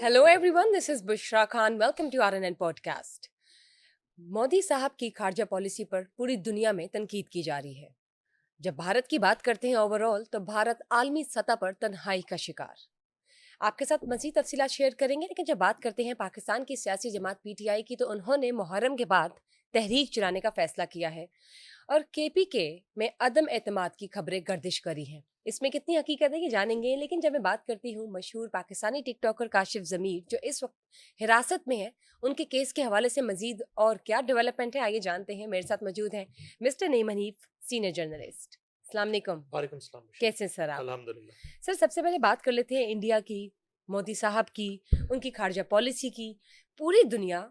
Hello everyone, this is Bushra Khan. Welcome to RNN podcast. Modi साहब की खारजा policy पर पूरी दुनिया में तनकीद की जा रही है। जब भारत की बात करते हैं ओवरऑल तो भारत आलमी सतह पर तन्हाई का शिकार। आपके साथ मज़ीद तफसीलात शेयर करेंगे, लेकिन जब बात करते हैं पाकिस्तान की सियासी जमात पीटीआई की तो उन्होंने मुहर्रम के बाद तहरीक चलाने का फैसला किया है और केपीके में अदम एतमाद की खबरें गर्दिश करी हैं। इसमें कितनी हकीकत है ये जानेंगे, लेकिन जब मैं बात करती हूँ मशहूर पाकिस्तानी टिकटॉकर काशिफ ज़मीर जो इस वक्त हिरासत में है, उनके केस के हवाले से मजीद और क्या डेवलपमेंट है आइए जानते हैं। मेरे साथ मौजूद हैं mister Naeem Hanif, senior journalist. अस्सलाम वालेकुम। वालेकुम सलाम। कैसे हैं सर आप? अल्हम्दुलिल्लाह। सर सबसे पहले बात कर लेते हैं इंडिया की, मोदी साहब की, उनकी खारजा पॉलिसी की। पूरी दुनिया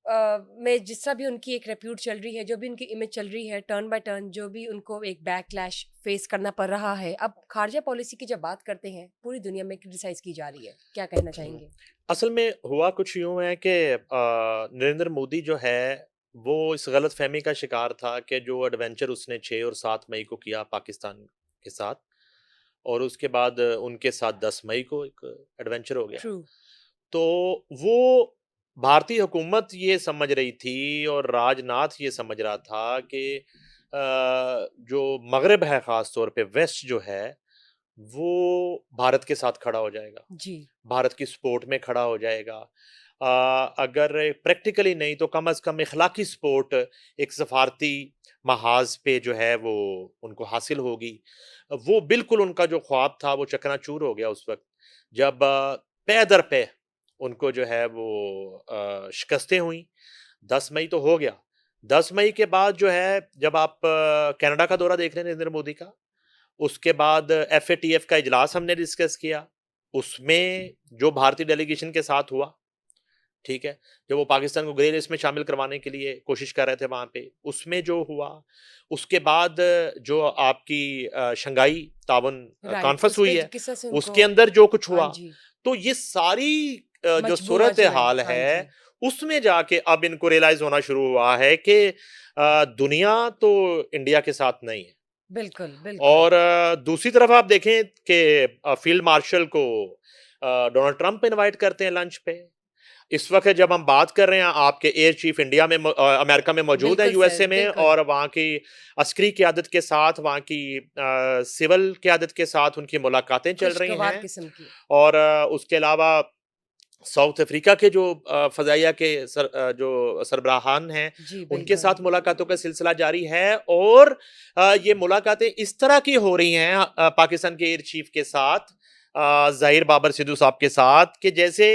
में जिस तरह भी उनकी एक रेप्यूट चल रही है, जो भी उनकी इमेज चल रही है, टर्न बाय टर्न जो भी उनको एक बैकलैश फेस करना पड़ रहा है, अब खारजा पॉलिसी की जब बात करते हैं पूरी दुनिया में क्रिटिसाइज की जा रही है, क्या कहना चाहेंगे? असल में हुआ कुछ यूँ है कि नरेंद्र मोदी जो है वो इस गलत फहमी का शिकार था कि जो एडवेंचर उसने 6 और 7 मई को किया पाकिस्तान के साथ, और उसके बाद उनके साथ 10 मई को एक एडवेंचर हो गया। ट्रू। तो वो भारतीय हुकूमत ये समझ रही थी और राजनाथ ये समझ रहा था कि जो मगरब है, ख़ास तौर पे वेस्ट जो है, वो भारत के साथ खड़ा हो जाएगा, जी। भारत की सपोर्ट में खड़ा हो जाएगा। अगर प्रैक्टिकली नहीं तो कम से कम इखलाकी सपोर्ट एक सफारती महाज पे जो है वो उनको हासिल होगी। वो बिल्कुल उनका जो ख्वाब था वो चकनाचूर हो गया उस वक्त, जब पे दर पे उनको जो है वो शिकस्तें हुई। 10 मई तो हो गया। 10 मई के बाद जो है, जब आप कनाडा का दौरा देख रहे हैं नरेंद्र मोदी का, उसके बाद एफएटीएफ का इजलास हमने डिस्कस किया। उसमें जो भारतीय डेलीगेशन के साथ हुआ, ठीक है, जब वो पाकिस्तान को ग्रे लिस्ट में शामिल करवाने के लिए कोशिश कर रहे थे वहां पे, उसमें जो हुआ, उसके बाद जो आपकी शंघाई ताउन राइट, कॉन्फ्रेंस हुई उसके है, किस्से से उनको। उसके अंदर जो कुछ हाँ हुआ, जी। तो ये सारी जो मजबूरा सूरत जो है, हाल हाँ है, जी। उसमें जाके अब इनको रियलाइज होना शुरू हुआ है कि दुनिया तो इंडिया के साथ नहीं है। बिल्कुल बिल्कुल। और दूसरी तरफ आप देखें कि फील्ड मार्शल को डोनाल्ड ट्रंप इनवाइट करते हैं लंच पे। इस वक्त जब हम बात कर रहे हैं, आपके एयर चीफ इंडिया में अमेरिका में मौजूद है, बिल्कुल यूएसए सर, में, बिल्कुल। और वहाँ की अस्करी क़यादत के साथ, वहाँ की सिविल क़यादत के साथ उनकी मुलाकातें चल रही खुशगवार हैं। किस्म की। और उसके अलावा साउथ अफ्रीका के जो फ़ज़ाइया के जो सरबराहान हैं, जी उनके बिल्कुल। साथ मुलाकातों का सिलसिला जारी है। और ये मुलाकातें इस तरह की हो रही हैं पाकिस्तान के एयर चीफ के साथ, ज़ाहिर बाबर सिद्धू साहब के साथ, कि जैसे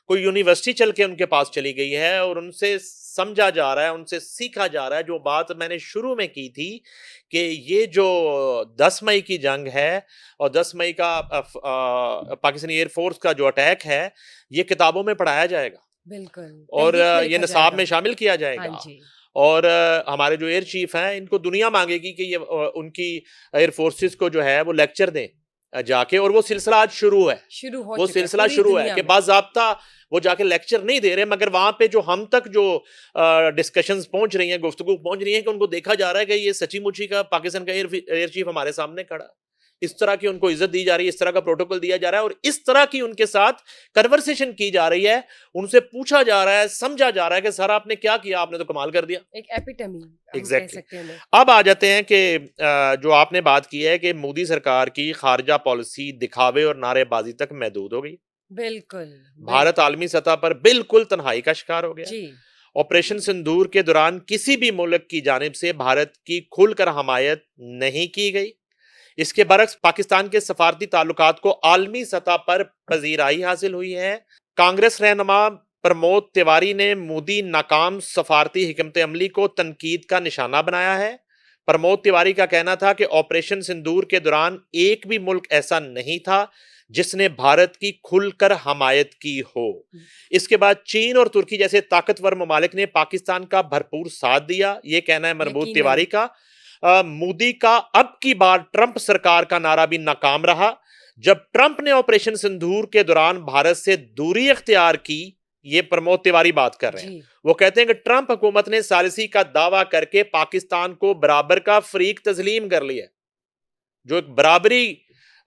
कोई यूनिवर्सिटी चल के उनके पास चली गई है और उनसे समझा जा रहा है, उनसे सीखा जा रहा है। जो बात मैंने शुरू में की थी कि ये जो 10 मई की जंग है और 10 मई का पाकिस्तानी एयरफोर्स का जो अटैक है, ये किताबों में पढ़ाया जाएगा बिल्कुल, और तहरीक में ये लिखा निसाब जाएगा। में शामिल किया हाँ जाएगा। जी। और हमारे जो एयर चीफ हैं, इनको दुनिया मांगेगी कि ये उनकी एयर फोर्सेस को जो है वो लेक्चर दें जाके, और वो सिलसिला आज शुरू है। शुरू हो वो चुका है सिलसिला पूरी शुरू है दुनिया कि में। बाज़ाब्ता वो जाके लेक्चर नहीं दे रहे, मगर वहां पे जो हम तक जो डिस्कशंस पहुंच रही हैं, गुफ्तगू पहुंच रही है, कि उनको देखा जा रहा है कि ये सची मुची का पाकिस्तान का एयर चीफ हमारे सामने खड़ा है। इस तरह की उनको इज्जत दी जा रही है, इस तरह का प्रोटोकॉल दिया जा रहा है, और इस तरह की उनके साथ कन्वर्सेशन की जा रही है। उनसे पूछा जा रहा है, समझा जा रहा है कि सर आपने क्या किया, आपने तो कमाल कर दिया। एक एपिटमी हम कह एग्जैक्टली सकते हैं उन्हें। अब आ जाते हैं कि जो आपने बात की है कि मोदी सरकार की खारजा पॉलिसी दिखावे और नारेबाजी तक महदूद हो गई। बिल्कुल भारत बिल्कुल। आलमी सतह पर बिल्कुल तन्हाई का शिकार हो गया। जी। ऑपरेशन सिंदूर के दौरान किसी भी मुल्क की जानिब से भारत की खुलकर हमायत नहीं की गई। इसके बरक्स पाकिस्तान के सफारती ताल्लुकात को आलमी सतह पर पजीराई हासिल हुई है। कांग्रेस रहनुमा प्रमोद तिवारी ने मोदी नाकाम सफारती हिकमत अमली को तनकीद का निशाना बनाया है। प्रमोद तिवारी का कहना था कि ऑपरेशन सिंदूर के दौरान एक भी मुल्क ऐसा नहीं था जिसने भारत की खुलकर हमायत की हो। इसके बाद चीन और तुर्की जैसे ताकतवर ममालिक ने पाकिस्तान का भरपूर साथ दिया, ये कहना है प्रमोद यकीनन। तिवारी का। मोदी का अब की बार ट्रंप सरकार का नारा भी नाकाम रहा। जब ट्रंप ने ऑपरेशन सिंदूर के दौरान भारत से दूरी इख्तियार की, ये प्रमोद तिवारी बात कर रहे हैं, जी। वो कहते हैं कि ट्रंप हुकूमत ने सालिसी का दावा करके पाकिस्तान को बराबर का फरीक तस्लीम कर लिया। जो एक बराबरी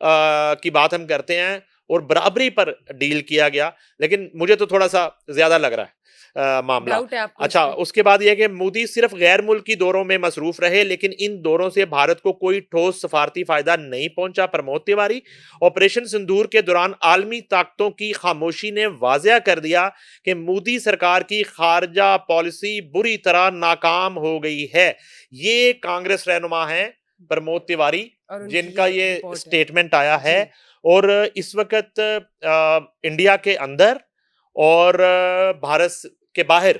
की बात हम करते हैं, और बराबरी पर डील किया गया, लेकिन मुझे तो थोड़ा सा ज्यादा लग रहा है मामला। डाउट है आपको इस अच्छा, पे? उसके बाद यह कि मोदी सिर्फ गैर मुल्की दौरों में मसरूफ रहे, लेकिन इन दौरों से भारत को कोई ठोस सफारती फायदा नहीं पहुंचा। प्रमोद तिवारी, ऑपरेशन सिंदूर के दौरान आलमी ताकतों की खामोशी ने वाजिया कर दिया कि मोदी सरकार की खारजा पॉलिसी बुरी तरह नाकाम हो गई है। ये कांग्रेस रहनुमा हैं प्रमोद तिवारी, और उनकी जिनका ये ये रिपोर्ट है। स्टेटमेंट आया है। जी। और इस वक्त इंडिया के अंदर और भारत के बाहर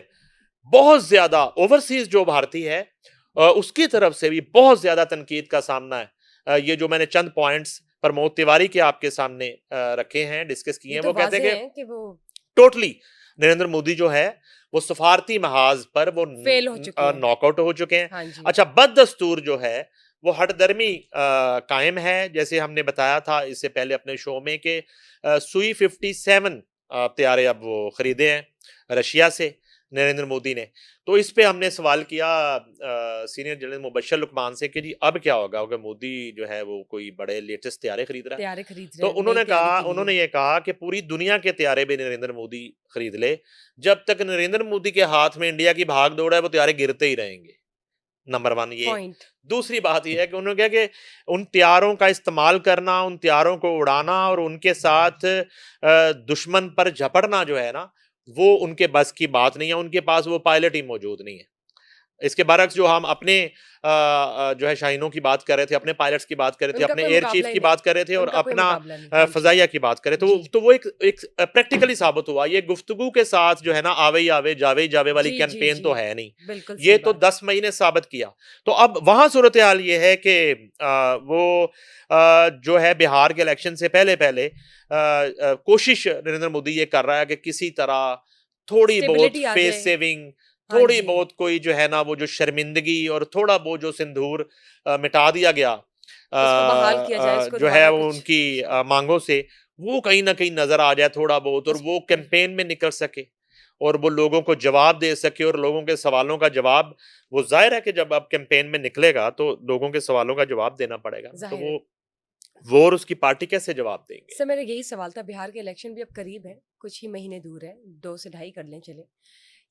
बहुत ज्यादा ओवरसीज जो भारतीय है उसकी तरफ से भी बहुत ज्यादा तनकीद का सामना है। ये जो मैंने चंद पॉइंट्स प्रमोद तिवारी के आपके सामने रखे हैं, डिस्कस किए ये हैं, तो वो कहते वाज़ेह हैं है कि वो कि टोटली नरेंद्र मोदी जो है वो सफारती महाज पर वो फेल हो चुके हैं। नॉकआउट हो चुके हैं। हाँ जी। अच्छा, बददस्तूर जो है वो हठधर्मी कायम है, जैसे हमने बताया था इससे पहले अपने शो में कि सुई 57 तैयारे अब वो खरीदे हैं रशिया से नरेंद्र मोदी ने। तो इस पे हमने सवाल किया सीनियर जर्नलिस्ट मुबश्शिर लुकमान से कि जी अब क्या होगा अगर मोदी जो है वो कोई बड़े लेटेस्ट तैयारे खरीद रहा है। तैयारी खरीद तो रहे हैं नई तैयारी के लिए। उन्होंने ये कहा कि पूरी दुनिया के तैयारे भी नरेंद्र मोदी खरीद ले, जब तक नरेंद्र मोदी के हाथ में इंडिया की भाग दौड़ है वो तैयारे गिरते ही रहेंगे। नंबर 1 ये। पॉइंट। दूसरी बात ये है कि उन्होंने कहा कि उन तैयारों का इस्तेमाल करना, उन तैयारों को उड़ाना और उनके साथ दुश्मन पर झपटना जो है ना, वो उनके बस की बात नहीं है, उनके पास वो पायलट ही मौजूद नहीं है। इसके बरक्स जो हम अपने जो है शाहीनों की बात कर रहे थे, अपने पायलट्स की बात कर रहे थे, उनका अपने कोई एयर चीफ मुकाबला ही की नहीं। बात कर रहे थे और उनका कोई अपना मुकाबला नहीं। हाँ जी। फजाइया की बात कर रहे थे। जी। तो वो एक प्रैक्टिकली साबित हुआ। ये गुफ्तगू के साथ जो है ना आवे ही आवे जावे ही जावे वाली जी, जी, कैंपेन जी। तो है नहीं। बिल्कुल ये सही तो बात। 10 महीने साबित किया। तो अब वहां सूरत हाल ये है कि वो जो है बिहार के इलेक्शन से पहले पहले कोशिश नरेंद्र मोदी ये कर रहा है कि किसी तरह थोड़ी बहुत स्टेबिलिटी आ फेस जाए। सेविंग, हाँ थोड़ी जी। बहुत कोई जो है ना वो जो शर्मिंदगी और थोड़ा बहुत जो सिंदूर मिटा दिया गया उसको बहाल किया जाए, उसको जो है दोबारा वो कुछ। उनकी मांगों से, वो कहीं ना कहीं नजर आ जाए थोड़ा बहुत, और उस वो कैंपेन में निकल सके और वो लोगों को जवाब दे सके और लोगों के सवालों का जवाब, वो जाहिर है कि जब आप कैंपेन में निकलेगा तो लोगों के सवालों का जवाब देना पड़ेगा। तो ज़ाहिर है। वो और उसकी पार्टी कैसे जवाब देंगे। सर मेरा यही सवाल था, बिहार के इलेक्शन भी अब करीब है, कुछ ही महीने दूर है, 2 से ढाई कर लें चले।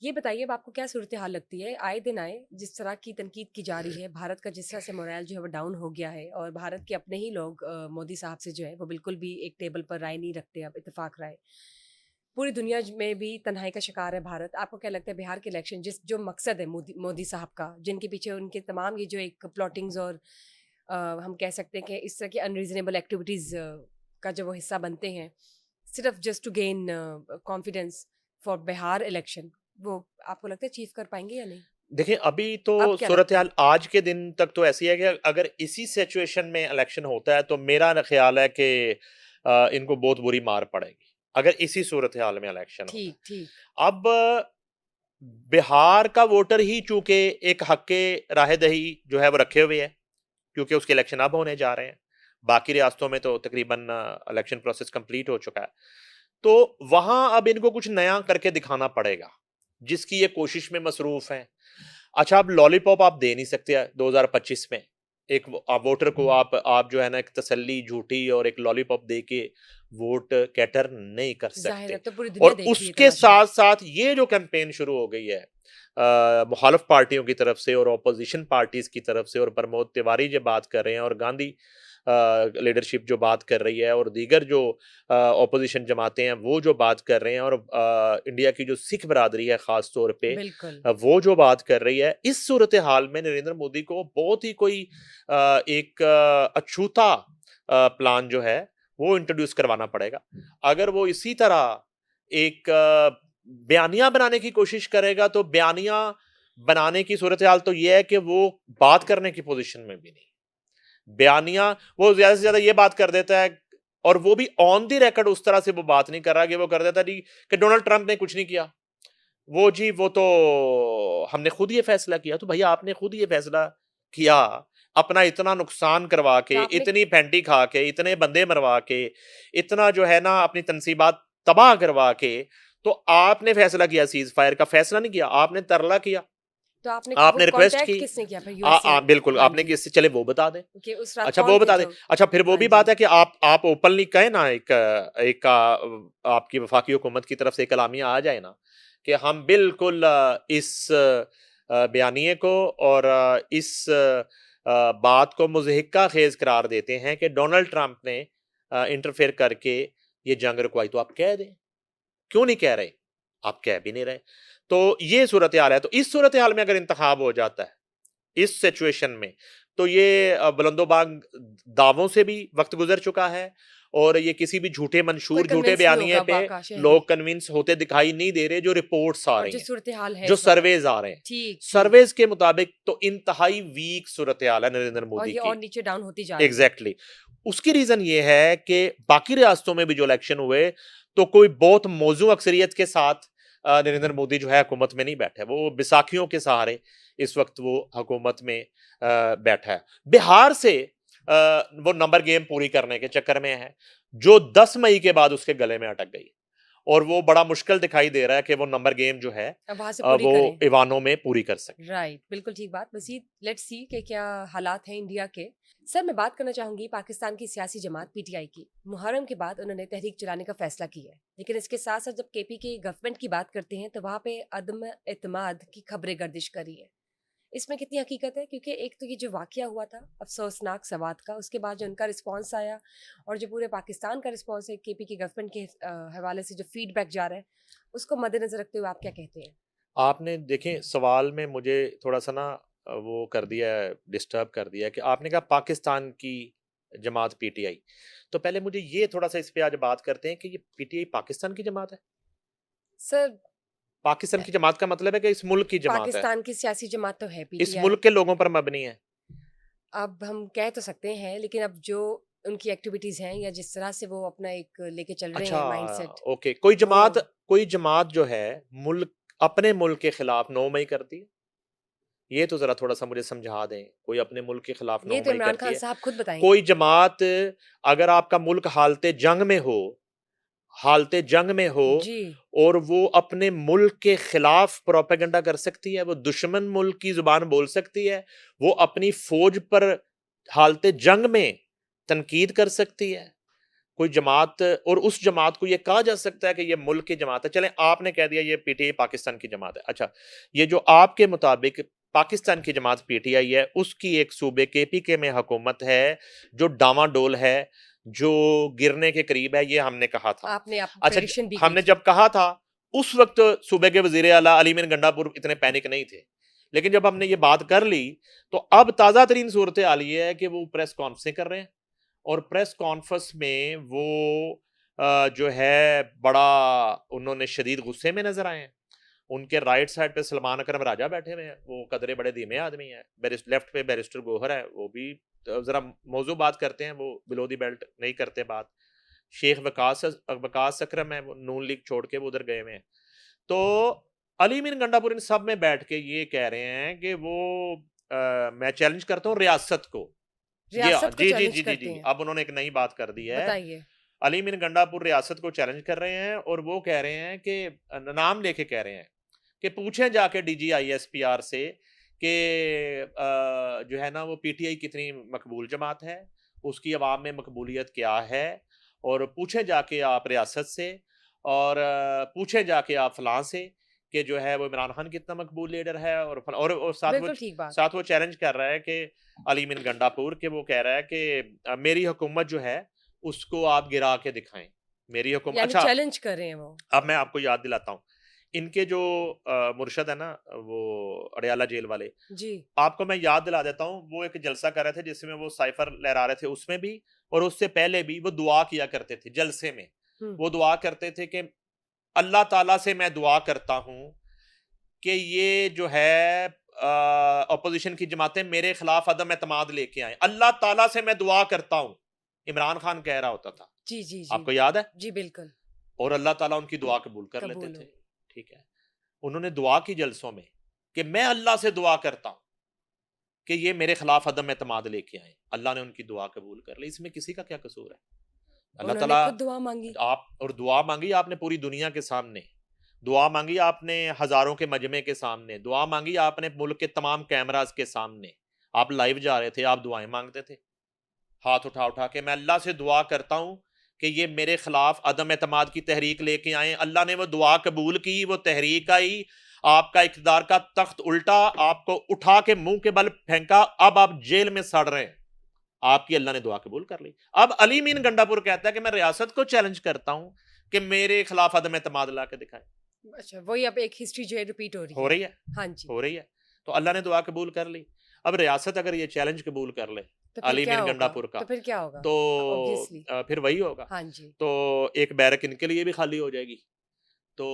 ये बताइए अब आपको क्या सूरत-हाल लगती है? आए दिन जिस तरह की तनकीद की जा रही है, भारत का जिस तरह से मोरल जो है वो डाउन हो गया है और भारत के अपने ही लोग मोदी साहब से जो है वो बिल्कुल भी एक टेबल पर राय नहीं रखते अब, इत्तेफ़ाक राय। पूरी दुनिया में भी तन्हाई का शिकार है भारत। आपको क्या लगता है बिहार के इलेक्शन जिस जो मकसद है मोदी मोदी साहब का, जिनके पीछे उनके तमाम ये जो एक प्लॉटिंग्स और हम कह सकते हैं कि इस तरह की अनरीज़नेबल एक्टिविटीज़ का जो वो हिस्सा बनते हैं, सिर्फ़ just to gain confidence for Bihar election, वो आपको लगता है अचीव कर पाएँगे या नहीं? देखिए, अभी तो अब क्या सूरत लगता है? हाल आज के दिन तक तो ऐसी है कि अगर इसी सिचुएशन में इलेक्शन होता है तो मेरा ख्याल है कि इनको बहुत बुरी मार पड़ेगी अगर इसी सूरत हाल में इलेक्शन होता ठीक, ठीक। है। अब बिहार का वोटर ही चूंकि एक हक के राह-दही जो है वो रखे हुए है, क्योंकि उसके इलेक्शन अब होने जा रहे हैं। बाकी रियासतों में तो तकरीबन इलेक्शन प्रोसेस कंप्लीट हो चुका है। तो वहां अब इनको कुछ नया करके दिखाना पड़ेगा, जिसकी ये कोशिश में मसरूफ हैं। अच्छा, अब लॉलीपॉप आप दे नहीं सकते 2025 में। एक वोटर को आप जो है ना एक तसल्ली झूठी और एक लॉलीपॉप दे के वोट कैटर नहीं कर ज़ाहिर है, सकते। अब तो पूरी दुनिया और देख रही है उसके तमाशा। साथ साथ ये जो कैंपेन शुरू हो गई है मुखालिफ पार्टियों की तरफ से और ऑपोजिशन पार्टीज की तरफ से, और प्रमोद तिवारी जो बात कर रहे हैं और गांधी लीडरशिप जो बात कर रही है और दीगर जो ऑपोजिशन जमातें हैं वो जो बात कर रहे हैं, और इंडिया की जो सिख बरादरी है खास तौर पे बिल्कुल। वो जो बात कर रही है, इस सूरत हाल में नरेंद्र मोदी को बहुत ही कोई एक अछूता प्लान जो है वो इंट्रोड्यूस करवाना पड़ेगा। अगर वो इसी तरह एक बयानिया बनाने की कोशिश करेगा तो बयानिया बनाने की सूरत हाल तो ये है कि वो बात करने की पोजीशन में भी नहीं। बयानिया वो ज्यादा से ज्यादा ये बात कर देता है, और वो भी ऑन दी रिकॉर्ड उस तरह से वो बात नहीं कर रहा कि वो कर देता जी कि डोनाल्ड ट्रंप ने कुछ नहीं किया, वो जी वो तो हमने खुद ये फैसला किया। तो भैया आपने खुद ये फैसला किया, अपना इतना नुकसान करवा तो के, आपने इतनी पेंटी खा के, इतने बंदे मरवा के, इतना जो है ना अपनी तनसीबात तबाह करवा के, तो आपने फैसला किया सीज फायर का, फैसला नहीं किया, आपने तरला किया। तो आपने आपने वो रिक्वेस्ट कांटेक्ट की। किसने किया फिर यूएसए? बिल्कुल, हाँ आपने जी, किससे, चले वो बता दें। कि उस रात अच्छा कौन वो थे बता दें। जो? अच्छा फिर वो हाँ भी जी, बात है कि आप ओपनली कहें ना, एक आपकी वफाकी हुकूमत की तरफ से एक एलामिया आ जाए ना कि हम बिल्कुल इस बयानिए को और बात को मुज़हिक्का खेज़ करार देते हैं कि डोनाल्ड ट्रंप ने इंटरफेयर करके ये जंग रुकवाई। तो आप कह दें, क्यों नहीं कह रहे? आप कह भी नहीं रहे। तो ये सूरत हाल है। तो इस सूरत हाल में अगर इंतखाब हो जाता है इस सिचुएशन में, तो ये बुलंदोबाग दावों से भी वक्त गुजर चुका है और ये किसी भी झूठे कोई मंशूर झूठे कन्विंस नहीं बयानिए होगा पे बाका शहरी, लोग कन्विंस होते दिखाई नहीं दे रहे। जो रिपोर्ट्स आ और रही जो हैं, सूरत हाल है जो इस वक्त। सर्वेज आ रहे हैं, ठीक ठीक। सर्वेज के मुताबिक तो इंतहाई वीक सूरत हाल है नरेंद्र और मोदी ये और की। नीचे डाउन होती जा रही है। Exactly exactly. उसकी रीजन ये है कि बाकी रियासतों में भी जो इलेक्शन हुए तो कोई बहुत मौजू अक्सरियत के साथ नरेंद्र मोदी जो है हुकूमत में नहीं बैठे। वो बिसाखियों के सहारे इस वक्त वो हुकूमत में बैठा है। बिहार से वो नंबर गेम पूरी करने के चक्कर में है जो 10 मई के बाद उसके गले में अटक गई और वो बड़ा मुश्किल दिखाई दे रहा है कि वो नंबर गेम जो है अब वहां से पूरी वो करें। ईवानों में पूरी कर सके। राइट, बिल्कुल ठीक बात। मजीद लेट्स सी कि क्या हालात हैं इंडिया के। सर, मैं बात करना चाहूंगी पाकिस्तान की सियासी जमात पीटीआई की। मुहर्रम के बाद उन्होंने तहरीक चलाने का फैसला किया है, लेकिन इसके साथ साथ जब केपी की गवर्नमेंट की बात करते हैं तो वहां पे अदम एतमाद की खबरें गर्दिश करी है। इसमें कितनी हकीकत है? क्योंकि एक तो ये जो वाकया हुआ था अफसोसनाक सवात का, उसके बाद जो उनका रिस्पांस आया और जो पूरे पाकिस्तान का रिस्पांस है केपी की गवर्नमेंट के हवाले से जो फीडबैक जा रहा है, उसको मद्देनजर रखते हुए आप क्या कहते हैं? आपने देखें सवाल में मुझे थोड़ा सा ना वो कर दिया है, डिस्टर्ब कर दिया है कि आपने कहा पाकिस्तान की जमात पीटीआई। तो पहले मुझे ये थोड़ा सा इस पे आज बात करते हैं कि ये पीटीआई पाकिस्तान की जमात है। सर, पाकिस्तान की जमात का मतलब है कि इस मुल्क की जमात है, पाकिस्तान की सियासी जमात तो है इस पीटीआई। मुल्क के लोगों पर मबनी है। अब हम कह तो सकते हैं, लेकिन अब जो उनकी एक्टिविटीज हैं या जिस तरह से वो अपना एक लेके चल रहे अच्छा, हैं माइंडसेट, ओके। वो कोई जमात जो है मुल्क अपने मुल्क के खिलाफ 9 मई करती है। ये तो जरा थोड़ा सा मुझे समझा दें, कोई अपने मुल्क के खिलाफ ये 9 तो मई इमरान करती खान है। साहब खुद बताएंगे। कोई जमात, अगर आपका मुल्क हालते जंग में हो जी, और वो अपने मुल्क के खिलाफ प्रोपेगेंडा कर सकती है, वो दुश्मन मुल्क की जुबान बोल सकती है, वो अपनी फौज पर हालते जंग में तनकीद कर सकती है। कोई जमात, और उस जमात को ये कहा जा सकता है कि ये मुल्क की जमात है। चलें, आपने कह दिया ये पीटीआई पाकिस्तान की जमात है। अच्छा, ये जो आपके मुताबिक पाकिस्तान की जमात पीटीआई है, उसकी एक सूबे केपीके में हुकूमत है जो डामाडोल है, जो गिरने के करीब है, ये हमने कहा था। आपने आप अच्छा, प्रेडिक्शन भी की हमने थी। जब कहा था उस वक्त सूबे के वजीर आला अली मीर गंडापुर इतने पैनिक नहीं थे, लेकिन जब हमने ये बात कर ली तो अब ताज़ा तरीन सूरत हाल ये है कि वो प्रेस कॉन्फ्रेंस कर रहे हैं और प्रेस कॉन्फ्रेंस में वो जो है बड़ा उन्होंने शदीद गुस्से में नजर आए हैं। उनके राइट साइड पे सलमान अकरम राजा बैठे हुए हैं, वो कदरे बड़े धीमे आदमी हैं। लेफ्ट पे बैरिस्टर गोहर है, वो भी जरा मौजू बात करते हैं, वो बिलो दी बेल्ट नहीं करते बात। शेख वकास वकास अकरम है, वो नून लीग छोड़ के वो उधर गए हुए हैं। तो अली मीर गंडापुर इन सब में बैठ के ये कह रहे हैं कि वो मैं चैलेंज करता हूँ रियासत को। ये रियासत को जी जी चैलेंज जी जी करते जी हैं, अब उन्होंने एक नई बात कर दी है। बताइए। अली मीर गंडापुर रियासत को चैलेंज कर रहे हैं और वो कह रहे हैं कि नाम लेके कह रहे हैं कि पूछें जाके DGISPR से कि जो है ना वो पीटीआई कितनी मकबूल जमात है, उसकी आवाम में मकबूलियत क्या है, और पूछें जाके आप रियासत से, और पूछें जाके आप फलां से कि जो है वो इमरान खान कितना मकबूल लीडर है, और बिल्कुल ठीक बात। साथ वो चैलेंज कर रहा है कि अली मीर गंडापुर के, वो कह रहा है कि मेरी हुकूमत जो है उसको आप गिरा के दिखाएं। मेरी हुकूमत, यानी अच्छा चैलेंज कर रहे हैं वो। अब मैं आपको याद दिलाता हूँ, इनके जो मुर्शद है ना वो अडयाला जेल वाले, जी, आपको मैं याद दिला देता हूँ। वो एक जलसा कर रहे थे जिसमें वो साइफर लहरा रहे थे, उसमें भी और उससे पहले भी वो दुआ किया करते थे जलसे में। हम्म, वो दुआ करते थे कि अल्लाह ताला से मैं दुआ करता हूँ कि ये जो है अपोजिशन की जमातें मेरे खिलाफ अदम एतमाद लेके आए, अल्लाह ताला से मैं दुआ करता हूँ। इमरान खान कह रहा होता था, जी जी जी। आपको याद है? जी बिल्कुल। और अल्लाह ताला उनकी दुआ कबूल कर लेते कबूल थे। हो। ठीक है, उन्होंने दुआ की जलसों में कि मैं अल्लाह से दुआ करता हूं कि ये मेरे खिलाफ अदम एतमाद लेके आए, अल्लाह ने उनकी दुआ कबूल कर ली। इसमें किसी का क्या कसूर है? अल्लाह उन्होंने ताला, खुद दुआ मांगी। आप और दुआ मांगी आपने पूरी दुनिया के सामने, दुआ मांगी आपने हजारों के मजमे के सामने, दुआ मांगी आपने मुल्क के तमाम कैमरास के सामने, आप लाइव जा रहे थे, आप दुआएं मांगते थे हाथ उठा उठा के। मैं अल्लाह से दुआ करता हूं कि ये मेरे खिलाफ अदम एतमाद की तहरीक लेके आए। अल्लाह ने वो दुआ कबूल की, वो तहरीक आई, आपका इक़्तिदार का तख्त उल्टा, आपको उठा के मुंह के बल फेंका, अब आप जेल में सड़ रहे हैं। आपकी अल्लाह ने दुआ कबूल कर ली। अब अली मीन गंडापुर कहता है कि मैं रियासत को चैलेंज करता हूं कि मेरे खिलाफ अदम एतमाद ला के दिखाए। अच्छा, वही अब एक हिस्ट्री जो है रिपीट हो रही हो है। रही है, हाँ जी। हो रही है। तो अल्लाह ने दुआ कबूल कर ली। अब रियासत अगर ये चैलेंज कबूल कर ले तो फिर अली क्या मीन होगा? गंडापुर का, तो फिर क्या होगा? तो ऑब्वियसली। फिर वही होगा। हाँ जी। तो एक बैरक इनके लिए भी खाली हो जाएगी। तो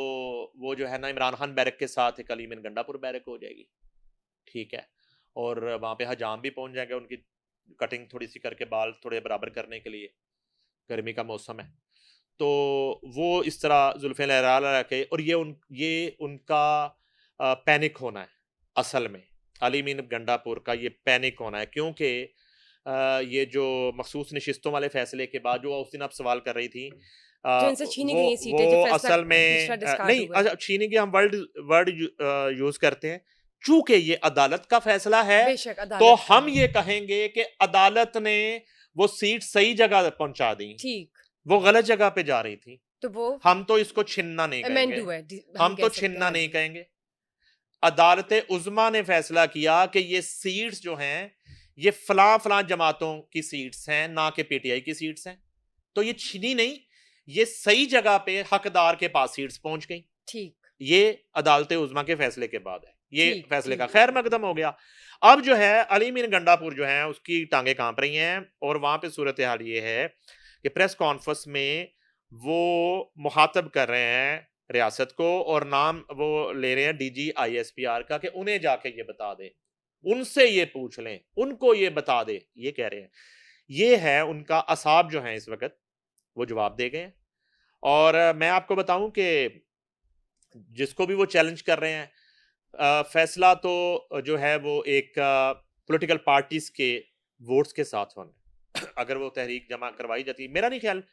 वो जो है ना इमरान खान बैरक के साथ एक अली मीन गंडापुर बैरक हो जाएगी। ठीक है। और वहां पे हजाम भी पहुंच जाएंगे, उनकी कटिंग थोड़ी सी करके बाल थोड़े बराबर करने के लिए, गर्मी का मौसम है। तो वो इस तरह जुल्फे लहरा लहरा के, और ये उनका पैनिक होना है असल में। अली मीन गंडापुर का ये पैनिक होना है क्योंकि ये जो मखसूस नशिस्तों वाले फैसले के बाद जो उस दिन आप सवाल कर रही थी, जो इनसे छीनी वो गई सीटें, जो फैसला असल दूसरा में डिस्कार्ड नहीं, हुआ है। अच्छा छीनी की हम वर्ड वर्ड यूज करते हैं, चूंकि ये अदालत का फैसला है बेशक तो अदालत का हम है। ये कहेंगे कि अदालत ने वो सीट सही जगह पहुंचा दी, ठीक। वो गलत जगह पे जा रही थी। तो वो हम तो इसको छीनना नहीं अमेंड कहेंगे, हुआ है, हम हम कह तो सकते हैं। छीनना हाँ नहीं जी। कहेंगे। अदालत उज़्मा ने फैसला किया कि ये सीट्स जो हैं ये फलां फलां जमातों की सीट्स हैं, ना कि पीटीआई की सीट्स हैं। तो ये छीनी नहीं, ये सही जगह पे हकदार के पास सीट्स पहुंच गई। ठीक। ये अदालत उज़्मा के फैसले के बाद है, ये ठीक। फैसले का ठीक। खैर मकदम हो गया। अब जो है अली मीन गंडापुर जो है उसकी टांगे कांप रही हैं, और वहां पे सूरत हाल ये है कि प्रेस कॉन्फ्रेंस में वो मुखातब कर रहे हैं रियासत को, और नाम वो ले रहे हैं डीजी आईएसपीआर का कि उन्हें जाके ये बता दे, उनसे ये पूछ लें, उनको ये बता दे, ये कह रहे हैं। ये है उनका असाब जो है इस वक्त, वो जवाब दे गए हैं। और मैं आपको बताऊं कि जिसको भी वो चैलेंज कर रहे हैं, फैसला तो जो है वो एक पॉलिटिकल पार्टीज के वोट्स के साथ होना अगर वो तहरीक जमा करवाई जाती, मेरा नहीं ख्याल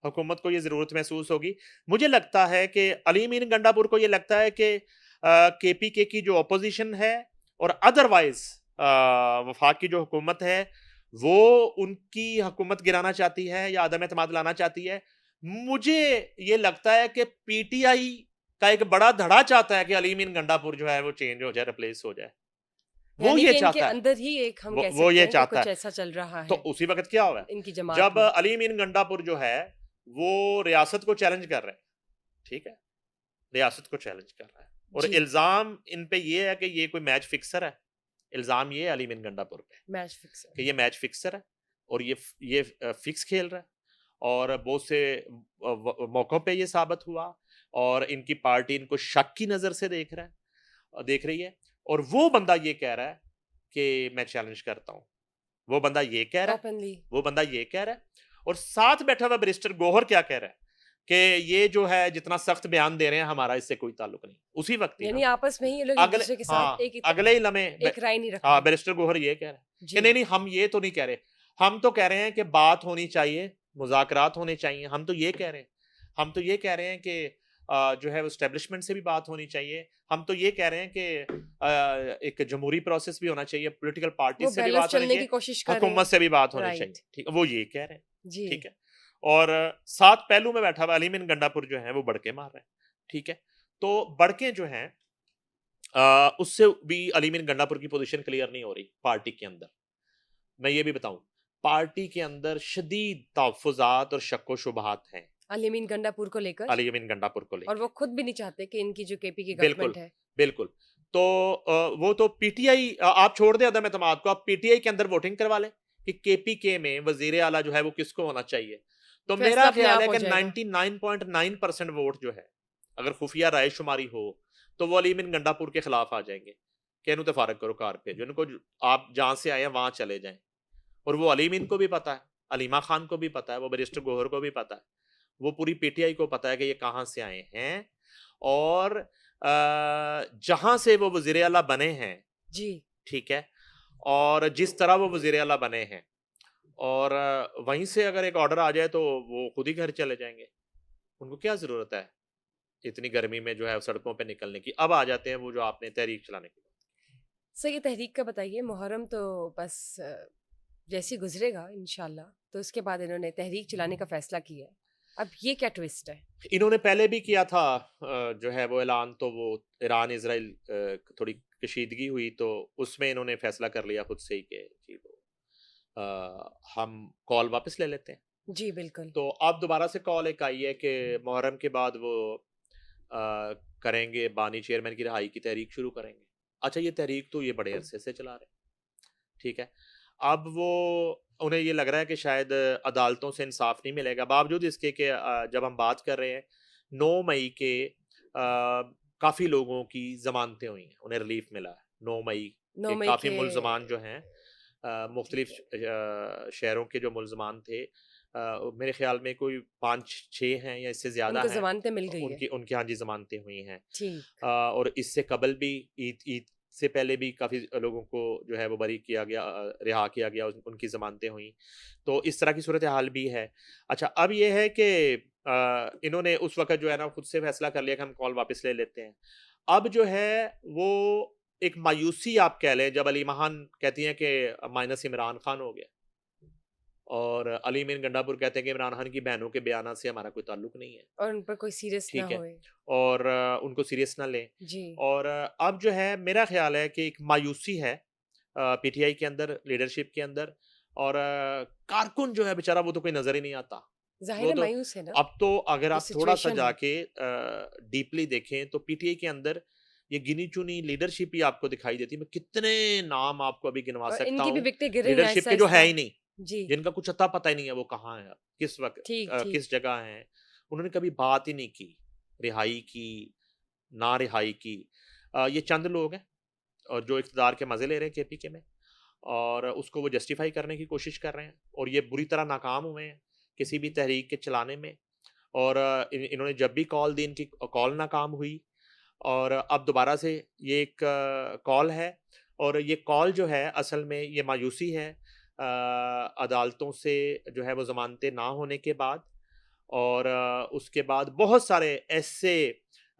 हुकूमत को ये ज़रूरत महसूस होगी। मुझे लगता है कि अली मीन गंडापुर को ये लगता है कि केपीके की जो अपोजिशन है और अदरवाइज वफाक की जो हुकूमत है वो उनकी हुकूमत गिराना चाहती है या अदम एतमाद लाना चाहती है। मुझे ये लगता है कि पीटीआई का एक बड़ा धड़ा चाहता है कि अली मीन गंडापुर जो है वो चेंज हो जाए, रिप्लेस हो जाए। वो यानी ये कि इनके चाहता है, अंदर ही एक हम कह वो सकते ये हैं कि चाहता कुछ है। ऐसा चल रहा तो है उसी वक्त क्या हुआ है, इनकी जमात जब में। अली मीन गंडापुर जो है वो रियासत को चैलेंज कर रहे हैं, ठीक है, रियासत को चैलेंज कर रहा है, और जी। इल्जाम इन पे ये है कि ये कोई मैच फिक्सर है। इल्जाम ये है अली मीन गंडापुर पे मैच फिक्स है। कि ये मैच फिक्सर है, और ये फिक्स खेल रहा है, और बहुत से मौकों पे ये साबित हुआ, और इनकी पार्टी इनको शक की नजर से देख रही है। और वो बंदा ये कह रहा है कि मैं चैलेंज करता हूं, वो बंदा ये कह रहा है, ओपनली। वो बंदा ये कह रहा है, और साथ बैठा हुआ बैरिस्टर गोहर क्या कह रहा है कि ये जो है जितना सख्त बयान दे रहे हैं हमारा इससे कोई ताल्लुक नहीं। उसी वक्त ही यानी ना आपस में ही ये लोग एक अगले दूसरे के हाँ साथ अगले ही लम्हे एक राय नहीं रख हाँ रहे। बैरिस्टर गोहर ये कह रहा है कि जी। नहीं नहीं हम ये तो नहीं कह रहे, हम तो कह रहे हैं कि बात होनी चाहिए, मुज़ाकरात होने चाहिए। हम तो ये कह रहे हैं, हम तो ये कह रहे हैं कि जो है एस्टेब्लिशमेंट से भी बात होनी चाहिए। हम तो ये कह रहे हैं कि एक जमहूरी प्रोसेस भी होना चाहिए, पॉलिटिकल पार्टी वो से भी बैलेंस बात होनी चलने की चाहिए, कोशिश कर रहे हुकूमत से भी बात होनी राइट। चाहिए। ठीक, वो ये कह रहे हैं। जी। ठीक है। और सात पहलू में बैठा हुआ अली मीन गंडापुर जो है वो बड़के मार रहे हैं। ठीक है। तो बड़के जो हैं उससे भी अली मीन गंडापुर की पोजीशन क्लियर नहीं हो रही पार्टी के अंदर। मैं ये भी बताऊं, पार्टी के अंदर शदीद तहफ़्फ़ुज़ात और शक व शुबहात हैं अली मीन गंडापुर को लेकर, अली मीन गंडापुर को और लेकर। वो खुद भी नहीं चाहते कि इनकी जो केपी की बिल्कुल, गवर्नमेंट है। बिल्कुल। तो वो तो पीटीआई, आप छोड़ दें अदम एतमाद को, आप पीटीआई के अंदर वोटिंग करवा लें कि केपीके में वजीर आला जो है वो किसको होना चाहिए। तो फैसला मेरा अपने ख्याल आप है हो कि जाएगा। 99.9% वोट जो है, अगर खुफिया राय शुमारी हो, तो वो अली मीन गंडापुर के खिलाफ आ जाएंगे कि इन्हों फारग करो कार पे, जो इनको आप जहां से आए हैं वहां चले जाएं। और वो अली मीन को भी पता है, अलीमा खान को भी पता है, वो बैरिस्टर गोहर को भी पता है, वो पूरी पीटीआई को पता है कि ये कहाँ से आए हैं, और जहां से वो वजीर आला बने हैं, जी। ठीक है, और जिस तरह वो वजीर आला बने हैं, और वहीं से अगर एक ऑर्डर आ जाए तो वो खुद ही घर चले जाएंगे। उनको क्या जरूरत है इतनी गर्मी में जो है सड़कों पे निकलने की। अब आ जाते हैं वो जो आपने तहरीक चलाने की। सर ये तहरीक का बताइए, मुहर्रम तो बस जैसे ही गुजरेगा इंशाल्लाह, तो उसके बाद इन्होंने तहरीक चलाने का फैसला किया है। अब ये क्या ट्विस्ट है? इन्होंने पहले भी किया था जो है वो ऐलान, तो वो ईरान इसराइल थोड़ी कशीदगी हुई तो उसमें इन्होंने फैसला कर लिया खुद से ही कि जी वो हम कॉल वापस ले लेते हैं। जी बिल्कुल। तो अब दोबारा से कॉल एक आई है कि मुहर्रम के बाद वो करेंगे, बानी चेयरमैन की रिहाई की तहरीक शुरू करेंगे। अच्छा, ये तहरीक तो ये बड़े अरसे से चला रहे हैं, ठीक है। अब वो उन्हें ये लग रहा है कि शायद अदालतों से इंसाफ नहीं मिलेगा, बावजूद इसके कि जब हम बात कर रहे हैं 9 मई के काफ़ी लोगों की ज़मानतें हुई हैं, उन्हें रिलीफ मिला है 9 मई 9 के। मई काफ़ी के। मुल्ज़मान जो हैं मुख्तलिफ ठीक है। शहरों के जो मुल्ज़मान थे, मेरे ख्याल में कोई 5-6 हैं या इससे ज़्यादा उनको हैं। ज़मानतें मिल गई है। उनकी उनकी हाँ जी ज़मानतें हुई हैं। ठीक। और इससे कबल भी ईद ईद से पहले भी काफ़ी लोगों को जो है वो बरी किया गया, रिहा किया गया, उनकी ज़मानतें हुई। तो इस तरह की सूरत हाल भी है। अच्छा, अब ये है कि इन्होंने उस वक़्त जो है ना खुद से फैसला कर लिया कि हम कॉल वापस ले लेते हैं। अब जो है वो एक मायूसी आप कह लें, जब अली महान कहती हैं कि माइनस इमरान खान हो गया, और अली मीन गंडापुर कहते हैं कि इमरान खान की बहनों के बयानात से हमारा कोई ताल्लुक नहीं है, और उन पर कोई सीरियस ना ठीक है? होए। और उनको सीरियस ना लें। जी। और अब जो है मेरा ख़्याल है कि एक मायूसी है पीटीआई के अंदर, लीडरशिप के अंदर। और कारकुन जो है बेचारा वो तो कोई नज़र ही नहीं आता। ज़ाहिर वो है तो मायूस है ना, अब तो अगर जो आप थोड़ा-सा सिचुएशन है। जाके डीपली देखें तो पीटीआई के अंदर ये गिनी-चुनी लीडरशिप ही आपको दिखाई देती है। मैं कितने नाम आपको अभी गिनवा और सकता इनकी भी हूँ, विकटें गिर रही हैं लीडरशिप के जो है आहिस्ता-आहिस्ता। ही नहीं, जी। जिनका कुछ अता पता ही नहीं है वो कहाँ है अब, किस वक़्त ठीक, ठीक। किस जगह हैं। उन्होंने कभी बात ही नहीं की, रिहाई की, ना रिहाई की। ये चंद लोग हैं और जो इक़्तिदार के मज़े ले रहे हैं केपीके में, और उसको वो जस्टिफ़ाई करने की कोशिश कर रहे हैं, और ये बुरी तरह नाकाम हुए हैं किसी भी तहरीक के चलाने में। और इन्होंने जब भी कॉल दी, इनकी कॉल नाकाम हुई, और अब दोबारा से ये एक कॉल है। और ये कॉल जो है असल में ये मायूसी है अदालतों से जो है वो ज़मानतें ना होने के बाद। और उसके बाद बहुत सारे ऐसे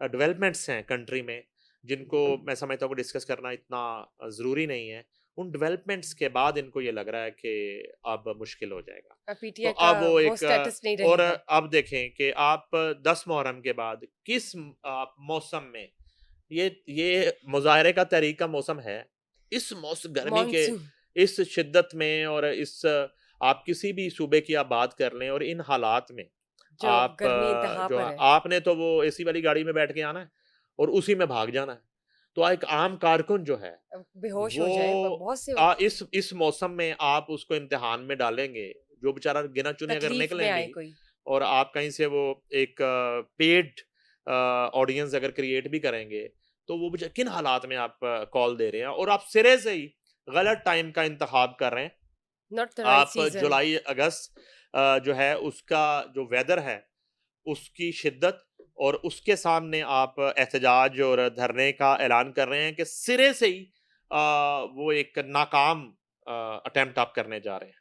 डेवलपमेंट्स हैं कंट्री में जिनको मैं समझता हूँ कि डिस्कस करना इतना ज़रूरी नहीं है। उन डेवलपमेंट्स के बाद इनको ये लग रहा है कि अब मुश्किल हो जाएगा। अब तो पीटीआई का अब वो वो एक स्टेटस नहीं और रहेगा। अब देखें कि आप 10 मुहर्रम के बाद किस मौसम में ये मुज़ाहरे का तहरीक का मौसम है। इस गर्मी के मॉनसून। इस शिद्दत में, और इस आप किसी भी सूबे की आप बात कर लें, और इन हालात में जो आप गर्मी इंतहा जो पर है है। आपने तो वो एसी वाली गाड़ी में बैठ के आना है और उसी में भाग जाना है। तो एक आम कारकुन जो है अब बेहोश हो वो जाए, बहुत से इस मौसम में आप उसको इम्तिहान में डालेंगे, जो बेचारा गिना-चुने अगर तकलीफ में निकलें आए भी, कोई। और आप कहीं से वो एक पेड ऑडियंस अगर क्रिएट भी करेंगे, तो वो बेचा किन हालात में आप कॉल दे रहे हैं, और आप सिरे से ही गलत टाइम का इंतखाब कर रहे हैं। नॉट द राइट आप सीजन। जुलाई अगस्त जो है उसका जो वेदर है, उसकी शिद्दत, और उसके सामने आप एहतजाज और धरने का ऐलान कर रहे हैं कि सिरे से ही वो एक नाकाम अटेम्प्ट आप करने जा रहे हैं,